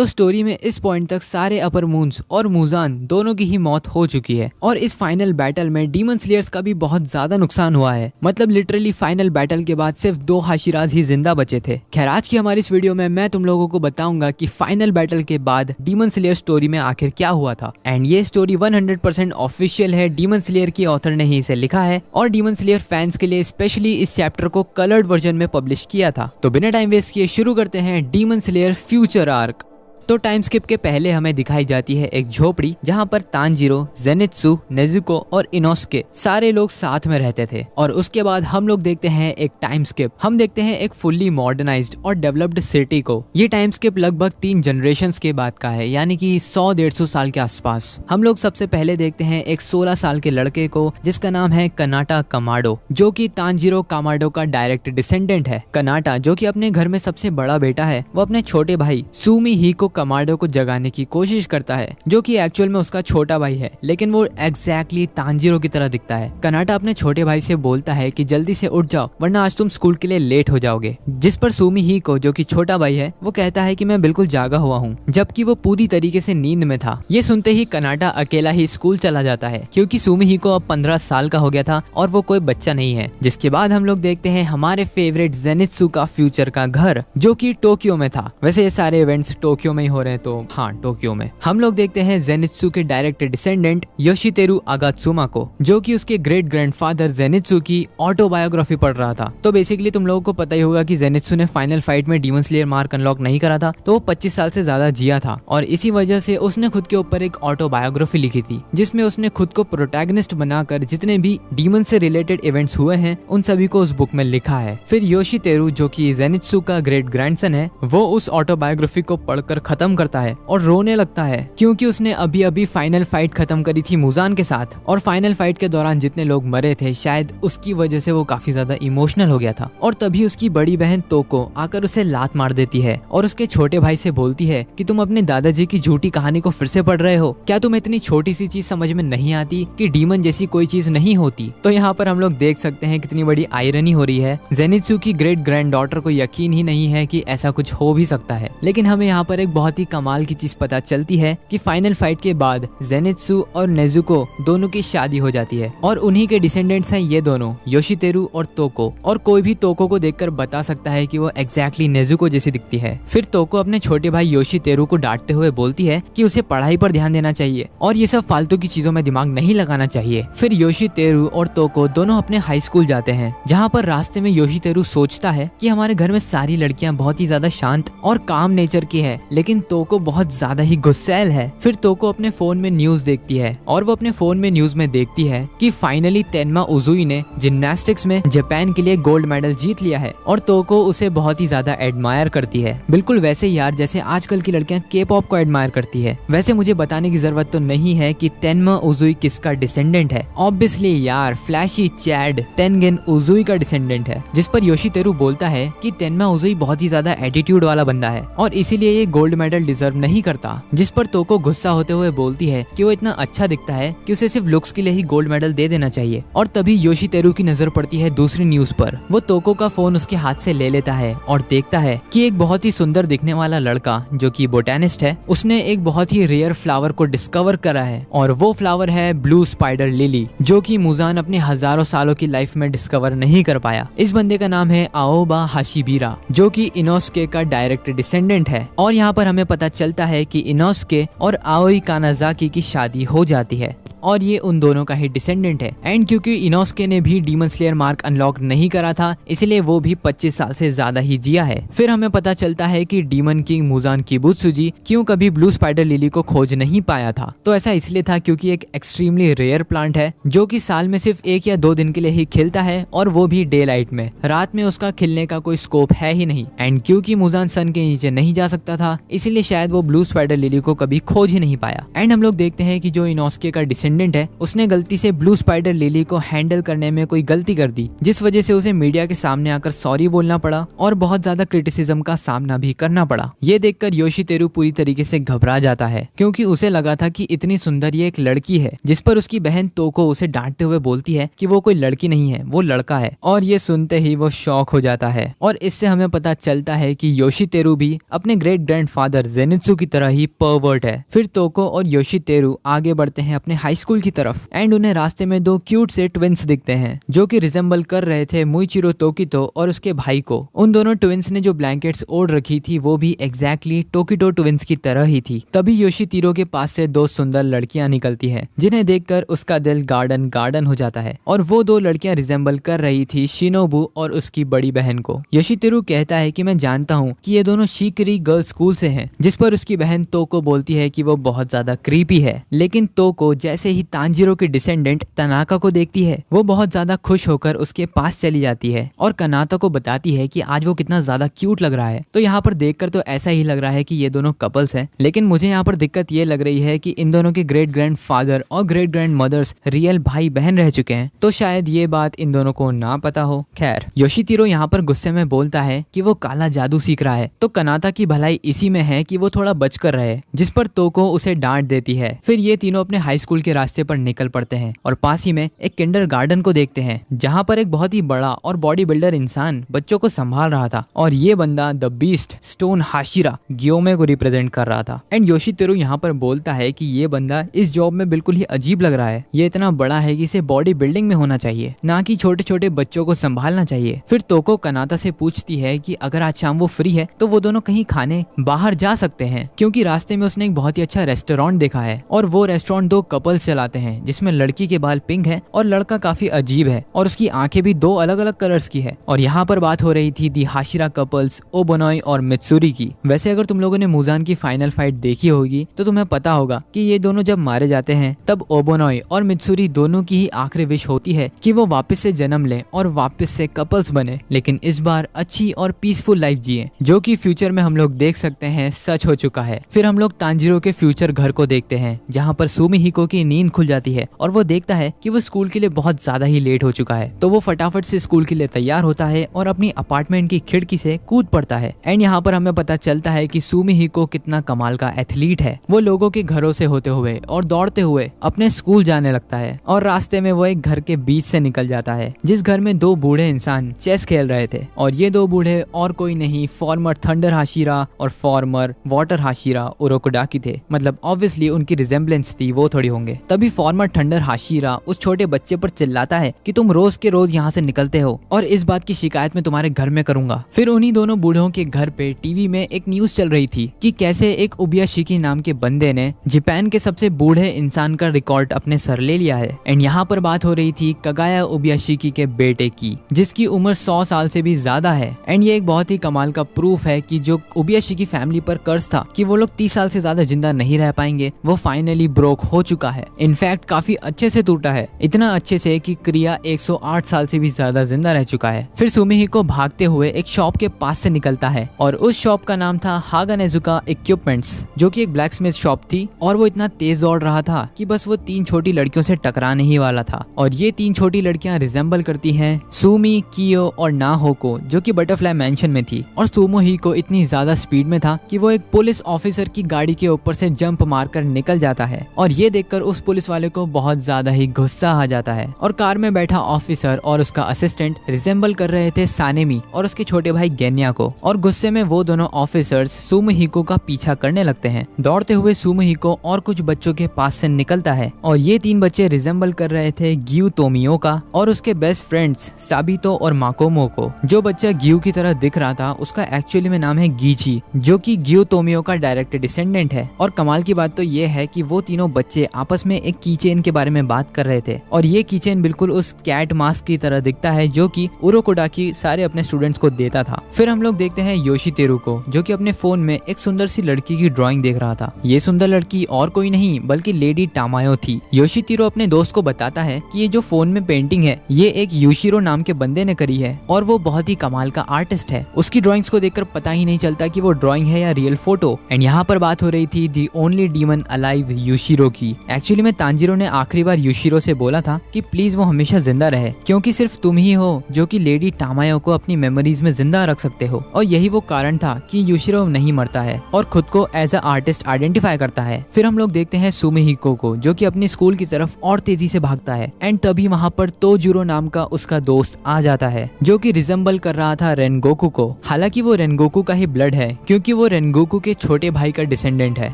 तो स्टोरी में इस पॉइंट तक सारे अपर मून्स और मुजान दोनों की ही मौत हो चुकी है और इस फाइनल बैटल में डीमन स्लेयर्स का भी बहुत ज्यादा नुकसान हुआ है। मतलब लिटरली फाइनल बैटल के बाद सिर्फ 2 हाशिराज ही जिंदा बचे थे। खैर आज की हमारी इस वीडियो में मैं तुम लोगों को बताऊंगा कि फाइनल बैटल के बाद डीमन स्लेयर स्टोरी में आखिर क्या हुआ था। एंड ये स्टोरी 100% ऑफिशियल है, डीमन स्लेयर की ऑथर ने ही इसे लिखा है और डीमन स्लेयर फैंस के लिए स्पेशली इस चैप्टर को कलर्ड वर्जन में पब्लिश किया था। तो बिना टाइम वेस्ट किए शुरू करते हैं डीमन स्लेयर फ्यूचर आर्क। तो टाइम स्किप के पहले हमें दिखाई जाती है एक झोपड़ी जहां पर तांजीरो, जेनित्सु, नेजुको और इनोस्के सारे लोग साथ में रहते थे। और उसके बाद हम लोग देखते हैं एक टाइम स्किप। हम देखते हैं एक फुल्ली मॉडर्नाइज्ड और डेवलप्ड सिटी को। ये टाइम स्किप लगभग 3 जनरेशंस के बाद का है, यानी कि 100-150 साल के आसपास। हम लोग सबसे पहले देखते हैं एक 16 साल के लड़के को जिसका नाम है कनाटा कमाडो, जो कि तांजीरो कामाडो का डायरेक्ट डिसेंडेंट है। कनाटा जो कि अपने घर में सबसे बड़ा बेटा है, वो अपने छोटे भाई सुमी हिको कमाडो को जगाने की कोशिश करता है, जो कि एक्चुअल में उसका छोटा भाई है, लेकिन वो एग्जैक्टली तांजीरो की तरह दिखता है। कनाटा अपने छोटे भाई से बोलता है कि जल्दी से उठ जाओ वरना आज तुम स्कूल के लिए लेट हो जाओगे, जिस पर सुमी हिको जो कि छोटा भाई है वो कहता है कि मैं बिल्कुल जागा हुआ हूँ, जबकि वो पूरी तरीके से नींद में था। ये सुनते ही कनाटा अकेला ही स्कूल चला जाता है क्योंकि सुमी हिको अब 15 साल का हो गया था और वो कोई बच्चा नहीं है। जिसके बाद हम लोग देखते हैं हमारे फेवरेट जेनित्सु का फ्यूचर का घर, जो कि टोक्यो में था। वैसे ये सारे इवेंट्स टोक्यो में ही हो रहे हैं, तो हाँ टोक्यो में। हम लोग देखते हैं जेनित्सु के डायरेक्ट डिसेंडेंट योशितेरु अगात्सुमा को, जो कि उसके ग्रेट ग्रैंडफादर जेनित्सु की ऑटोबायोग्राफी पढ़ रहा था। तो बेसिकली तुम लोगों को पता ही होगा कि जेनित्सु ने फाइनल फाइट में डीमन स्लेयर मार्क अनलॉक नहीं करा था, तो वो 25 साल से ज्यादा जिया था और इसी वजह से उसने खुद के ऊपर एक ऑटोबायोग्राफी लिखी थी, जिसमें उसने खुद को प्रोटैगनिस्ट बनाकर जितने भी डीमन से रिलेटेड इवेंट्स हुए हैं उन सभी को उस बुक में लिखा है। फिर योशितेरु जो कि जेनित्सु का ग्रेट ग्रैंडसन है, वो उस ऑटोबायोग्राफी को पढ़कर खत्म करता है और रोने लगता है क्योंकि उसने अभी अभी फाइनल फाइट खत्म करी थी मुजान के साथ और फाइनल फाइट के दौरान जितने लोग मरे थे शायद उसकी वजह से वो काफी ज्यादा इमोशनल हो गया था। और तभी उसकी बड़ी बहन तोको आकर उसे लात मार देती है और उसके छोटे भाई से बोलती है कि तुम अपने दादाजी की झूठी कहानी को फिर से पढ़ रहे हो, क्या तुम्हें इतनी छोटी सी चीज समझ में नहीं आती कि डीमन जैसी कोई चीज नहीं होती। तो यहाँ पर हम लोग देख सकते हैं कितनी बड़ी आयरनी हो रही है। जेनित्सु की ग्रेट ग्रैंड डॉटर को यकीन ही नहीं है कि ऐसा कुछ हो भी सकता है, लेकिन हमें यहाँ पर एक बहुत ही कमाल की चीज पता चलती है कि फाइनल फाइट के बाद जेनित्सु और नेजुको दोनों की शादी हो जाती है और उन्हीं के डिसेंडेंट्स हैं ये दोनों, योशितेरु और तोको। और कोई भी तोको को देखकर बता सकता है कि वो एग्जैक्टली नेजुको जैसी दिखती है। फिर तोको अपने छोटे भाई योशितेरु को डांटते हुए बोलती है कि उसे पढ़ाई पर ध्यान देना चाहिए और ये सब फालतू की चीजों में दिमाग नहीं लगाना चाहिए। फिर योशितेरु और तोको दोनों अपने हाई स्कूल जाते हैं, जहाँ पर रास्ते में योशितेरु सोचता है कि हमारे घर में सारी लड़कियां बहुत ही ज्यादा शांत और काम नेचर की है, लेकिन तोको बहुत ज्यादा ही गुस्सैल है। फिर तोको अपने फोन में न्यूज देखती है और वो अपने फोन में न्यूज में देखती है कि फाइनली तेन्मा उजुई ने जिम्नास्टिक्स में जापान के लिए गोल्ड मेडल जीत लिया है और तोको उसे बहुत ही ज्यादा एडमायर करती है। बिल्कुल वैसे यार जैसे आजकल की लड़कियां के पॉप को एडमायर करती है। वैसे मुझे बताने की जरूरत तो नहीं है कि तेन्मा उजुई किसका डिसेंडेंट है। ऑब्वियसली यार फ्लैशी चैड तेनगेन उजुई का डिसेंडेंट है, जिस पर योशितेरु बोलता है कि तेन्मा उजुई बहुत ही ज्यादा एटीट्यूड वाला बंदा है और इसीलिए ये गोल्ड मेडल डिजर्व नहीं करता। जिस पर तोको गुस्सा होते हुए बोलती है कि वो इतना अच्छा दिखता है कि उसे सिर्फ लुक्स के लिए ही गोल्ड मेडल दे देना चाहिए। और तभी योशितेरु की नजर पड़ती है दूसरी न्यूज पर। वो तोको का फोन उसके हाथ से ले लेता है और देखता है कि एक बहुत ही सुंदर दिखने वाला लड़का जो कि बोटैनिस्ट है, उसने एक बहुत ही रेयर फ्लावर को डिस्कवर करा है और वो फ्लावर है ब्लू स्पाइडर लिली, जो कि मुजान अपने हजारों सालों की लाइफ में डिस्कवर नहीं कर पाया। इस बंदे का नाम है आओबा हाशिबिरा, जो कि इनोस्के का डायरेक्ट डिसेंडेंट है। और यहाँ पर हमें पता चलता है कि इनोस्के और आओई कानाजाकी की शादी हो जाती है और ये उन दोनों का ही डिसेंडेंट है। एंड क्योंकि इनोस्के ने भी डीमन स्लेयर मार्क अनलॉक नहीं करा था, इसलिए वो भी 25 साल से ज्यादा ही जिया है। फिर हमें पता चलता है कि डीमन किंग मुजान किबुत्सुजी क्यों कभी ब्लू स्पाइडर लिली को खोज नहीं पाया था। तो ऐसा इसलिए था क्योंकि एक एक्सट्रीमली रेयर प्लांट है जो कि साल में सिर्फ 1 या 2 दिन के लिए ही खिलता है और वो भी डे लाइट में। रात में उसका खिलने का कोई स्कोप है ही नहीं। एंड क्योंकि मुजान सन के नीचे नहीं जा सकता था, इसीलिए शायद वो ब्लू स्पाइडर लिली को कभी खोज ही नहीं पाया। एंड हम लोग देखते हैं कि जो इनोस्के का डिसेंडेंट है, उसने गलती से ब्लू स्पाइडर लिली को हैंडल करने में कोई गलती कर दी, जिस वजह से उसे मीडिया के सामने आकर सॉरी बोलना पड़ा और बहुत ज्यादा क्रिटिसिज्म का सामना भी करना पड़ा। ये देखकर योशितेरु पूरी तरीके से घबरा जाता है, क्योंकि उसे लगा था कि इतनी सुंदर ये एक लड़की है, जिस पर उसकी बहन तोको उसे डांटते हुए बोलती है कि वो कोई लड़की नहीं है, वो लड़का है। और ये सुनते ही वो शॉक हो जाता है और इससे हमें पता चलता है कि योशितेरु भी अपने ग्रेट ग्रैंडफादर जेनित्सु की तरह ही परवर्ट है। फिर तोको और योशितेरु आगे बढ़ते हैं अपने हाई स्कूल की तरफ एंड उन्हें रास्ते में दो क्यूट से ट्विंस दिखते हैं, जो कि रिजेंबल कर रहे थे मुइचिरो तोकितो और उसके भाई को। उन दोनों ट्विंस ने जो ब्लैंकेट्स ओढ़ रखी थी वो भी एग्जैक्टली टोकिटो ट्विंस की तरह ही थी। तभी योशितेरु के पास से दो सुंदर लड़कियां निकलती हैं, जिन्हें देखकर उसका दिल गार्डन गार्डन हो जाता है। और वो दो लड़कियां रिजेंबल कर रही थी शिनोबु और उसकी बड़ी बहन को। योशितेरु कहता है कि मैं जानता हूँ कि ये दोनों शिकरी गर्ल्स स्कूल से हैं, जिस पर उसकी बहन तोको बोलती है कि वो बहुत ज्यादा क्रीपी है। लेकिन तोको जैसे ही तांजीरो के डिसेंडेंट तनाका को देखती है, वो बहुत ज्यादा खुश होकर उसके पास चली जाती है और कनाता को बताती है कि आज वो कितना ज्यादा क्यूट लग रहा है। तो यहाँ पर देखकर तो ऐसा ही लग रहा है कि ये दोनों कपल्स हैं, लेकिन मुझे यहाँ पर दिक्कत ये लग रही है कि इन दोनों के ग्रेट ग्रैंडफादर और ग्रेट ग्रैंड मदर्स रियल भाई बहन रह चुके हैं, तो शायद ये बात इन दोनों को ना पता हो। खैर, योशितेरु यहाँ पर गुस्से में बोलता है कि वो काला जादू सीख रहा है, तो कनाता की भलाई इसी में है कि वो थोड़ा बच कर रहे, जिस पर तोको उसे डांट देती है। फिर ये तीनों अपने हाई स्कूल के रास्ते पर निकल पड़ते हैं और पास ही में एक किंडरगार्टन को देखते हैं, जहाँ पर एक बहुत ही बड़ा और बॉडी बिल्डर इंसान बच्चों को संभाल रहा था और ये बंदा द बीस्ट स्टोन हाशिरा ग्योमे को रिप्रेजेंट कर रहा था। एंड योशितेरु यहाँ पर बोलता है कि ये बंदा इस जॉब में बिल्कुल ही अजीब लग रहा है, ये इतना बड़ा है कि इसे बॉडी बिल्डिंग में होना चाहिए, ना कि छोटे छोटे बच्चों को संभालना चाहिए। फिर तोको कनाता से पूछती है कि अगर आज शाम वो फ्री है तो वो दोनों कहीं खाने बाहर जा सकते हैं, क्योंकि रास्ते में उसने एक बहुत ही अच्छा रेस्टोरेंट देखा है और वो रेस्टोरेंट दो कपल्स चलाते हैं, जिसमें लड़की के बाल पिंक है और लड़का काफी अजीब है और उसकी आंखें भी दो अलग अलग कलर्स की है। और यहाँ पर बात हो रही थी दी हाशिरा कपल्स ओबोनोई और मित्सुरी की। वैसे अगर तुम लोगों ने मुजान की फाइनल फाइट देखी होगी तो तुम्हें पता होगा कि ये दोनों जब मारे जाते हैं तब ओबोनोई और मित्सुरी दोनों की ही आखिरी विश होती है कि वो वापस से जन्म लें और वापस से कपल्स बने, लेकिन इस बार अच्छी और पीसफुल लाइफ जिए, जो कि फ्यूचर में हम लोग देख सकते हैं सच हो चुका है। फिर हम लोग तांजीरो के फ्यूचर घर को देखते हैं, जहाँ पर सुमिहिको की नींद खुल जाती है और वो देखता है कि वो स्कूल के लिए बहुत ज्यादा ही लेट हो चुका है। तो वो फटाफट से स्कूल के लिए तैयार होता है और अपनी अपार्टमेंट की खिड़की से कूद पड़ता है। एंड यहाँ पर हमें पता चलता है कि सुमिहिको कितना कमाल का एथलीट है। वो लोगों के घरों से होते हुए और दौड़ते हुए अपने स्कूल जाने लगता है और रास्ते में वो एक घर के बीच से निकल जाता है, जिस घर में दो बूढ़े इंसान चेस खेल रहे थे। और ये दो बूढ़े और कोई नहीं, फॉर्मर थंडर हाशिरा और फॉर्मर वाटर हाशिरा उरोकोडाकी थे। मतलब ऑब्वियसली उनकी रिजेम्बलेंस थी, वो थोड़ी होंगे। तभी फॉर्मर थंडर हाशिरा उस छोटे बच्चे पर चिल्लाता है कि तुम रोज के रोज यहाँ से निकलते हो और इस बात की शिकायत मैं तुम्हारे घर में करूंगा। फिर उन्हीं दोनों बूढ़ों के घर पे टीवी में एक न्यूज चल रही थी कि कैसे एक उबियाशिकी नाम के बंदे ने जापान के सबसे बूढ़े इंसान का रिकॉर्ड अपने सर ले लिया है। एंड यहाँ पर बात हो रही थी कगाया उबियाशिकी के बेटे की, जिसकी उम्र 100 साल से भी ज्यादा है। एंड ये एक बहुत ही कमाल का प्रूफ है कि जो उबियाशिकी फैमिली पर कर्ज था कि वो लोग 30 साल से ज्यादा जिंदा नहीं रह पाएंगे, वो फाइनली ब्रोक हो चुका है। इनफैक्ट काफी अच्छे से टूटा है, इतना अच्छे से कि क्रिया 108 साल से भी ज्यादा जिंदा रह चुका है। फिर सुमिहिको भागते हुए एक शॉप के पास से निकलता है और उस शॉप का नाम था हागानेजुका इक्विपमेंट्स, जो कि एक ब्लैक स्मिथ शॉप थी। और वो इतना तेज दौड़ रहा था कि बस वो 3 छोटी लड़कियों से टकराने ही वाला था। और ये 3 छोटी लड़कियां रिजेंबल करती हैं सुमी, कियो और नाहोको, जो कि बटरफ्लाई मैंशन में थी। और सुमोहिको इतनी ज्यादा स्पीड में था कि वो एक पुलिस ऑफिसर की गाड़ी के ऊपर से जंप मारकर निकल जाता है। और ये देखकर उस पुलिस वाले को बहुत ज्यादा ही गुस्सा आ जाता है और कार में बैठा ऑफिसर और उसका असिस्टेंट रिजेंबल कर रहे थे सानेमी और उसके छोटे भाई गेन्या को। और गुस्से में वो दोनों ऑफिसर्स सुमोहिको का पीछा करने लगते हैं। दौड़ते हुए सुमोहिको और कुछ बच्चों के पास से निकलता है और ये 3 बच्चे रिजेंबल कर रहे थे ग्यू तोमियो का और उसके बेस्ट फ्रेंड्स साबितो और माकोमो को। जो बच्चा ग्यू की तरह दिख रहा था उसका एक्चुअली में नाम है गीची, जो कि ग्यू तोमियो का डायरेक्ट डिसेंडेंट है। और कमाल की बात तो ये है कि वो तीनों बच्चे आपस में एक कीचेन के बारे में बात कर रहे थे और ये कीचेन बिल्कुल उस कैट मास्क की तरह दिखता है जो कि उरोकोडाकी सारे अपने स्टूडेंट्स को देता था। फिर हम लोग देखते हैं योशितेरु को, जो कि अपने फोन में एक सुंदर सी लड़की की ड्राइंग देख रहा था। ये सुंदर लड़की और कोई नहीं बल्कि लेडी टामायो थी। योशितेरु अपने दोस्त को बताता है कि ये जो फोन में पेंटिंग है ये एक यूशिरो नाम के बंदे ने करी है और वो बहुत ही कमाल का आर्टिस्ट है। उसकी ड्राइंग्स को देखकर पता ही नहीं चलता कि वो ड्राइंग है या रियल फोटो। एंड यहाँ पर बात हो रही थी दी ओनली डीमन अलाइव यूशिरो की। एक्चुअली एक्चुअली में तांजीरो ने आखिरी बार यूशिरो से बोला था कि प्लीज वो हमेशा जिंदा रहे, क्योंकि सिर्फ तुम ही हो जो कि लेडी टामायो को अपनी मेमोरीज में जिंदा रख सकते हो। और यही वो कारण था कि यूशिरो नहीं मरता है और खुद को एज अ आर्टिस्ट आइडेंटिफाई करता है। फिर हम लोग देखते हैं सुमिहिको को, जो कि अपनी स्कूल की तरफ और तेजी से भागता है एंड तभी वहाँ पर तोजुरो नाम का उसका दोस्त आ जाता है, जो कि रिजेंबल कर रहा था रेनगोकू को। हालांकि वो रेनगोकू का ही ब्लड है, क्योंकि वो रेनगोकू के छोटे भाई का डिसेंडेंट है।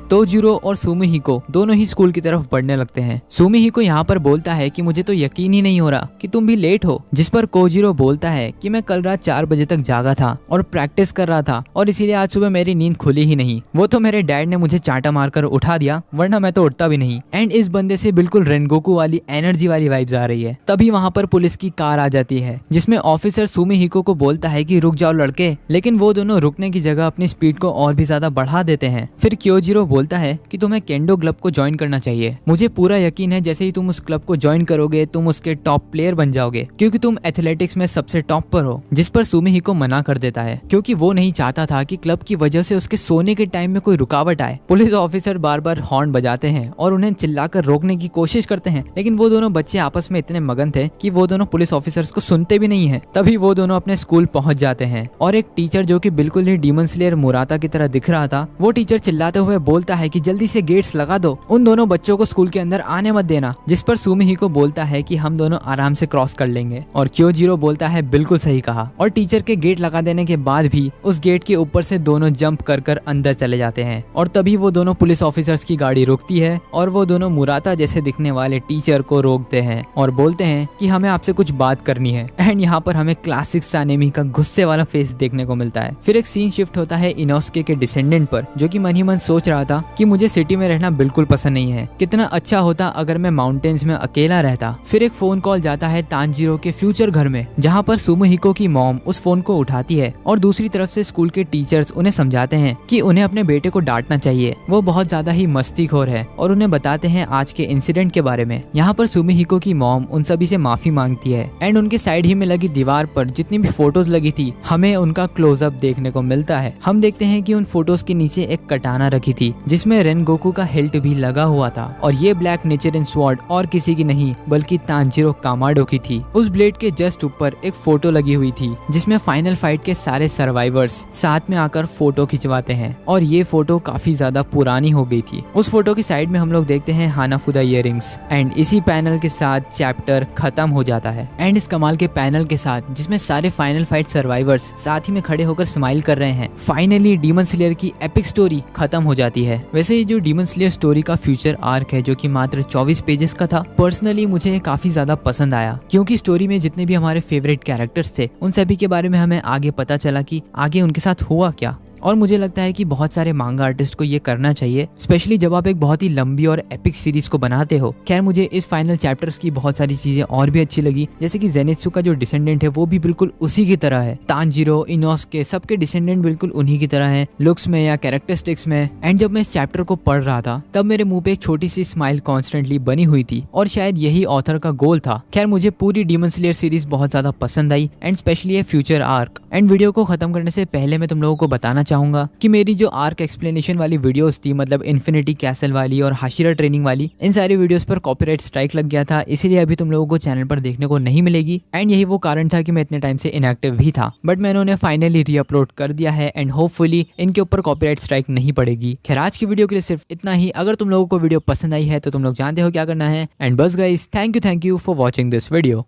तोजुरो और सुमिहिको दोनों ही स्कूल की तरफ बढ़ने लगते हैं। सुमिहिको यहाँ पर बोलता है कि मुझे तो यकीन ही नहीं हो रहा कि तुम भी लेट हो, जिस पर कोजिरो बोलता है कि मैं कल रात 4 बजे तक जागा था और प्रैक्टिस कर रहा था और इसीलिए आज सुबह मेरी नींद खुली ही नहीं। वो तो मेरे डैड ने मुझे चांटा मारकर उठा दिया, वरना मैं तो उठता भी नहीं। एंड इस बंदे से बिल्कुल रेनगोकू वाली एनर्जी वाली वाइब्स आ रही है। तभी वहाँ पर पुलिस की कार आ जाती है, जिसमें ऑफिसर सुमिहिको को बोलता है कि रुक जाओ लड़के, लेकिन वो दोनों रुकने की जगह अपनी स्पीड को और भी ज्यादा बढ़ा देते हैं। फिर क्योजिरो बोलता है कि तुम्हें केंडो क्लब को ज्वाइन करना चाहिए। मुझे पूरा यकीन है जैसे ही तुम उस क्लब को ज्वाइन करोगे तुम उसके टॉप प्लेयर बन जाओगे, क्योंकि तुम एथलेटिक्स में सबसे टॉप पर हो। जिस पर सुमिहिको मना कर देता है, क्योंकि वो नहीं चाहता था कि क्लब की वजह से उसके सोने के टाइम में कोई रुकावट आए। पुलिस ऑफिसर बार बार हॉर्न बजाते हैं और उन्हें चिल्लाकर रोकने की कोशिश करते हैं, लेकिन वो दोनों बच्चे आपस में इतने मगन थे कि वो दोनों पुलिस ऑफिसर्स को सुनते भी नहीं है। तभी वो दोनों अपने स्कूल पहुंच जाते हैं और एक टीचर जो कि बिल्कुल ही डीमन स्लेयर मुराता की तरह दिख रहा था, वो टीचर चिल्लाते हुए बोलता है कि जल्दी से गेट्स लगा दो, उन दोनों बच्चों को स्कूल के अंदर आने मत देना। जिस पर सुमिहिको बोलता है कि हम दोनों आराम से क्रॉस कर लेंगे और क्योजिरो बोलता है बिल्कुल सही कहा। और टीचर के गेट लगा देने के बाद भी उस गेट के ऊपर से दोनों जंप कर कर अंदर चले जाते हैं। और तभी वो दोनों पुलिस ऑफिसर्स की गाड़ी रुकती है और वो दोनों मुराता जैसे दिखने वाले टीचर को रोकते हैं और बोलते हैं कि हमें आपसे कुछ बात करनी है। एंड यहाँ पर हमें क्लासिक सानेमी का गुस्से वाला फेस देखने को मिलता है। फिर एक सीन शिफ्ट होता है इनोस्के के डिसेंडेंट पर, जो कि मन ही मन सोच रहा था कि मुझे सिटी में रहना बिल्कुल पसंद नहीं है, कितना अच्छा होता अगर मैं माउंटेन्स में अकेला रहता। फिर एक फोन कॉल जाता है तांजीरो के फ्यूचर घर में, जहाँ पर सुमिहिको की मॉम उस फोन को उठाती है और दूसरी तरफ से स्कूल के टीचर्स उन्हें समझाते हैं कि उन्हें अपने बेटे को डांटना चाहिए, वो बहुत ज्यादा ही मस्तीखोर है, और उन्हें बताते हैं आज के इंसिडेंट के बारे में। यहाँ पर सुमिहिको की मॉम उन सभी से माफी मांगती है एंड उनके साइड ही में लगी दीवार पर जितनी भी फोटोज लगी थी हमें उनका क्लोजअप देखने को मिलता है। हम देखते हैं कि उन फोटोज के नीचे एक कटाना रखी थी जिसमें रेनगोकू का हिल्ट भी लगा हुआ था, और ये ब्लैक नेचर इन स्वॉर्ड और किसी की नहीं बल्कि तांजीरो कामाडो की थी। उस ब्लेड के जस्ट ऊपर एक फोटो लगी हुई थी जिसमें फाइनल फाइट के सारे सर्वाइवर्स साथ में आकर फोटो खिंचवाते हैं, और ये फोटो काफी ज्यादा पुरानी हो गई थी। उस फोटो की साइड में हम लोग देखते हैं हानाफुदा इयररिंग्स एंड इसी पैनल के साथ चैप्टर खत्म हो जाता है। एंड इस कमाल के पैनल के साथ जिसमें सारे फाइनल फाइट सर्वाइवर्स साथ ही में खड़े होकर स्माइल कर रहे हैं, फाइनली डीमन स्लेयर की एपिक स्टोरी खत्म हो जाती है। वैसे ये जो डीमन स्लेयर स्टोरी का फ्यूचर आर्क है जो कि मात्र 24 पेजेस का था, पर्सनली मुझे काफी ज्यादा पसंद आया, क्योंकि स्टोरी में जितने भी हमारे फेवरेट कैरेक्टर्स थे उन सभी के बारे में हमें आगे पता चला कि आगे उनके साथ हुआ क्या। और मुझे लगता है कि बहुत सारे मांगा आर्टिस्ट को ये करना चाहिए, स्पेशली जब आप एक बहुत ही लंबी और एपिक सीरीज को बनाते हो। खैर मुझे इस फाइनल चैप्टर्स की बहुत सारी चीजें और भी अच्छी लगी, जैसे कि जेनित्सु का जो डिसेंडेंट है वो भी बिल्कुल उसी की तरह है। तांजीरो, इनोस्के सबके डिसेंडेंट बिल्कुल उन्हीं की तरह है, लुक्स में या कैरेक्टरिस्टिक्स में। एंड जब मैं इस चैप्टर को पढ़ रहा था तब मेरे मुंह पे एक छोटी सी स्माइल कॉन्स्टेंटली बनी हुई थी, और शायद यही ऑथर का गोल था। खैर मुझे पूरी डीमन स्लेयर सीरीज बहुत ज्यादा पसंद आई and specially future arc. And video को खत्म करने से पहले मैं तुम लोगों को बताना चाहूंगा कि मेरी जो आर्क एक्सप्लेनेशन वाली वीडियोस थी, मतलब इन्फिनिटी कैसल वाली और हाशिरा ट्रेनिंग वाली, इन सारी वीडियोस पर कॉपीराइट स्ट्राइक लग गया था, इसीलिए अभी तुम लोगों को चैनल पर देखने को नहीं मिलेगी। एंड यही वो कारण था कि मैं इतने टाइम से इनएक्टिव भी था, बट मैंने उन्हें फाइनली रीअपलोड कर दिया है एंड होपफुली इनके ऊपर कॉपीराइट स्ट्राइक नहीं पड़ेगी। खैर आज की वीडियो के लिए सिर्फ इतना ही। अगर तुम लोगों को वीडियो पसंद आई है तो तुम लोग जानते हो क्या करना है। एंड बस guys, thank you for watching this video.